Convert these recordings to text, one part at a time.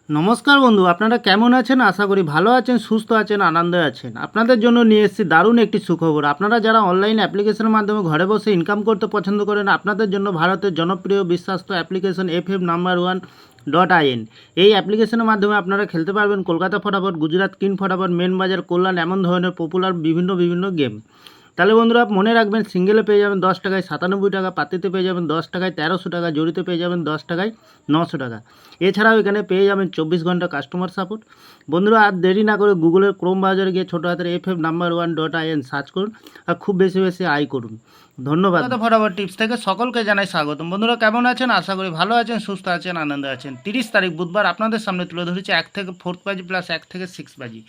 নমস্কার বন্ধু, আপনারা কেমন আছেন? আশা করি ভালো আছেন, সুস্থ আছেন, আনন্দে আছেন। আপনাদের জন্য নিয়ে এসেছি দারুণ একটি সুখবর। আপনারা যারা অনলাইন অ্যাপ্লিকেশনের মাধ্যমে ঘরে বসে ইনকাম করতে পছন্দ করেন, আপনাদের জন্য ভারতের জনপ্রিয় বিশ্বস্ত অ্যাপ্লিকেশন FF No.1.in। এই অ্যাপ্লিকেশনের মাধ্যমে আপনারা খেলতে পারবেন কলকাতা ফটাফট, গুজরাট কিং ফটাফট, মেন বাজার, কল্যাণ, এমন ধরনের পপুলার বিভিন্ন গেম। তাহলে বন্ধুরা মনে রাখবেন, সিঙ্গেলে পেয়ে যাবেন 10 টাকায় 97 টাকা, পাতিতে পেয়ে যাবেন 10 টাকায় 1300 টাকা, জড়িতে পেয়ে যাবেন 10 টাকায় 900 টাকা। এছাড়াও এখানে পেয়ে যাবেন 24 ঘন্টা কাস্টমার সাপোর্ট। বন্ধুরা আর দেরি না করে গুগলের ক্রোম ব্রাউজারে গিয়ে ছোটো হাতের FF No.1.in সার্চ করুন আর খুব বেশি আয় করুন। ধন্যবাদ। ফটাফট টিপস থেকে সকলকে জানাই স্বাগতম। বন্ধুরা কেমন আছেন? আশা করি ভালো আছেন, সুস্থ আছেন, আনন্দে আছেন। 30 তারিখ বুধবার আপনাদের সামনে তুলে ধরেছি 1 থেকে 4 বাজি প্লাস 1 থেকে 6 বাজি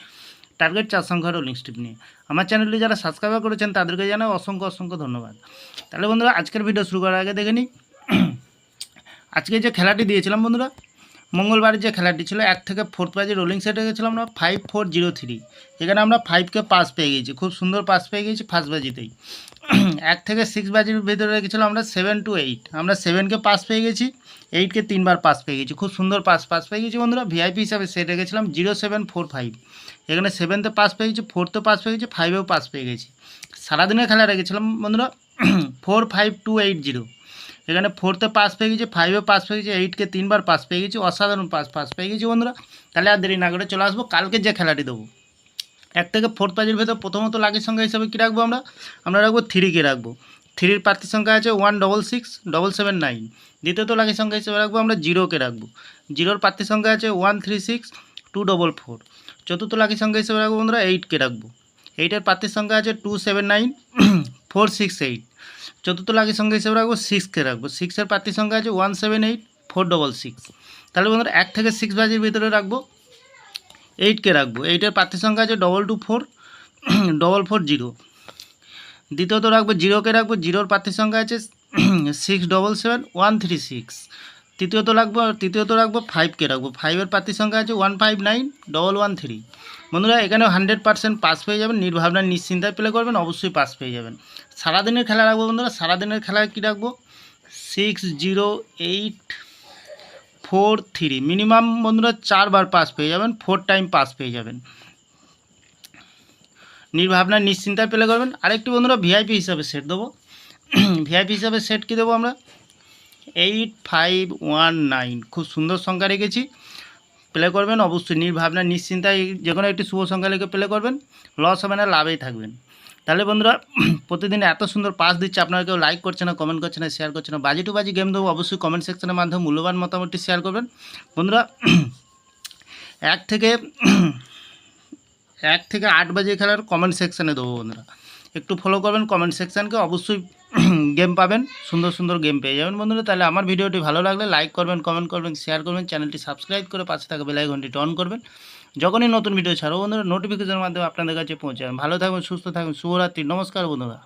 টার্গেট 4 সংখ্যার রোলিং স্ট্রিপ নিয়ে। আমার চ্যানেলটি যারা সাবস্ক্রাইব করেছেন তাদেরকে জানাই অসংখ্য ধন্যবাদ। তাহলে বন্ধুরা আজকের ভিডিও শুরু করার আগে দেখে নিই আজকে যে খেলাটি দিয়েছিলাম বন্ধুরা, মঙ্গলবার যে খেলাটি ছিল 1 থেকে 4 বাজি রোলিং সেটে গেছিলাম আমরা 5403। এখানে আমরা 5কে পাস পেয়ে গেছি, খুব সুন্দর পাস পেয়ে গেছি ফার্স্ট বাজিতেই। 1 থেকে 6 বাজির ভিতরে রেখেছিলাম আমরা 7 to 8, আমরা 7কে পাস পেয়ে গেছি, 8কে 3বার পাস পেয়ে গেছি, খুব সুন্দর পাস পেয়ে গেছি বন্ধুরা। ভিআইপি হিসাবে সেট রেখেছিলাম 0745, এখানে 7তে পাস পেয়ে গেছি, 4তে পাস পেয়ে গেছি, 5এও পাস পেয়ে গেছি। সারাদিনের খেলা রেখেছিলাম বন্ধুরা 45280, এখানে 4তে পাস পেয়ে গেছি, 5এও পাস পেয়ে গেছি, 8কে 3বার পাস পেয়ে গেছি, অসাধারণ পাস পেয়ে গেছি বন্ধুরা। তাহলে আর দেরি না করে চলে আসবো কালকে যে খেলাটি দেবো। 1 থেকে 4 বাজির ভেতর প্রথমত লাকির সংখ্যা হিসাবে কী রাখবো আমরা রাখবো 3কে রাখবো। 3-র প্রার্থী সংখ্যা আছে 166779। দ্বিতীয়ত লাকির সংখ্যা হিসেবে রাখবো আমরা 0কে রাখবো। 0-র প্রার্থী সংখ্যা আছে 136244। চতুর্থ লাকির সংখ্যা হিসেবে রাখবো বন্ধুরা 8কে রাখবো। 8-এর প্রার্থীর সংখ্যা আছে 279468। চতুর্থ লাকির সংখ্যা হিসেবে রাখবো 6কে রাখবো। 6-এর প্রার্থীর সংখ্যা আছে 178466। তাহলে বন্ধুরা 1 থেকে 6 বাজির ভিতরে রাখবো 8কে রাখবো। 8-এর প্রার্থী সংখ্যা আছে 224440। দ্বিতীয়ত রাখবো 0কে রাখবো। 0-র প্রার্থীর সংখ্যা আছে 677136। তৃতীয়ত রাখবো 5কে রাখবো। 5-এর প্রার্থীর সংখ্যা আছে 159113। বন্ধুরা এখানেও 100% পাস পেয়ে যাবেন, নির্ভাবনা নিশ্চিন্তায় প্লে করবেন, অবশ্যই পাস পেয়ে যাবেন। সারাদিনের খেলা রাখবো বন্ধুরা, সারাদিনের খেলায় কী রাখবো 60843। মিনিমাম বন্ধুরা 4বার পাস পেয়ে যাবেন, 4 টাইম পাস পেয়ে যাবেন, নির্ভাবনা নিশ্চিন্তায় প্লে করবেন। আরেকটি বন্ধুরা ভিআইপি হিসাবে সেট দেবো। ভিআইপি হিসাবে সেট কী দেবো আমরা 8519, খুব সুন্দর সংখ্যা রেখেছি, প্লে করবেন অবশ্যই নির্ভাবনা নিশ্চিন্তায়, যে কোনো একটি শুভ সংখ্যা লিখে প্লে করবেন, লস হবে না, লাভেই থাকবেন। তাহলে বন্ধুরা প্রতিদিন এত সুন্দর পাস দিচ্ছে, আপনারা কেউ লাইক করছে না, কমেন্ট করছে না, শেয়ার করছে না। বাজি টু বাজি গেম দেবো, অবশ্যই কমেন্ট সেকশনের মাধ্যমে মূল্যবান মতামতটি শেয়ার করবেন বন্ধুরা। 1 থেকে 8 বাজে খেলার কমেন্ট সেকশানে দেবো বন্ধুরা, একটু ফলো করবেন কমেন্ট সেকশানকে, অবশ্যই গেম পাবেন, সুন্দর গেম পেয়ে যাবেন বন্ধুরা। তাহলে আমার ভিডিওটি ভালো লাগলে লাইক করবেন, কমেন্ট করবেন, শেয়ার করবেন, চ্যানেলটি সাবস্ক্রাইব করে পাশে থাকা বেল আইকনটি অন করবেন, যখনই নতুন ভিডিও ছাড়ো বন্ধুরা নোটিফিকেশনের মাধ্যমে আপনাদের কাছে পৌঁছে যাবেন। ভালো থাকবেন, সুস্থ থাকবেন, শুভরাত্রি, নমস্কার বন্ধুরা।